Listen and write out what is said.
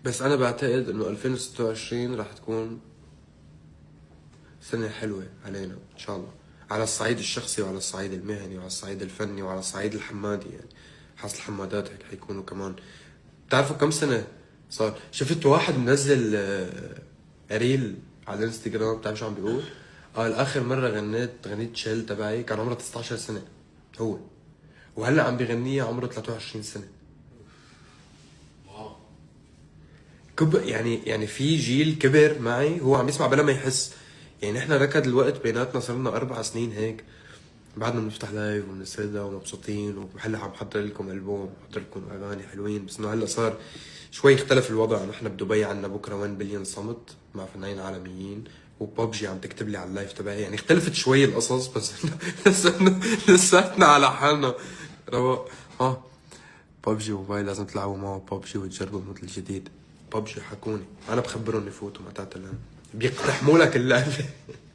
بس انا بعتقد انه 2026 راح تكون سنة حلوة علينا ان شاء الله، على الصعيد الشخصي وعلى الصعيد المهني وعلى الصعيد الفني وعلى الصعيد الحمادي. يعني حاسس الحمادات هيك حيكونوا كمان. بتعرفوا كم سنة صار؟ شفت واحد منزل ريل على الانستغرام، بتعرف شو عم بيقول؟ قال اخر مرة غنيت شيل تبعي كان عمره 19 سنة هو، وهلا عم بيغنيها عمره 23 سنة. واو. يعني في جيل كبر معي هو عم يسمع بلا ما يحس. يعني احنا ركض الوقت بيناتنا، صار لنا 4 سنين هيك بعدنا بنفتح لايف وبنسردها ومبسوطين، وهلا عم بحضر لكم البوم، بحضر لكم اغاني حلوين. بس انه هلا صار شوي اختلف الوضع. نحن بدبي عنا بكره 1 بليون صمت مع فنانين عالميين، وببجي عم تكتب لي على اللايف تبعي. يعني اختلفت شوي القصص، بس إنه لساتنا على حالنا رواق. ها ببجي موبايل لازم تلعبوا معه ببجي وتجربوا الموديل الجديد. ببجي حكوني انا بخبرهم يفوتوا متى بيقتحموا لك اللعبه.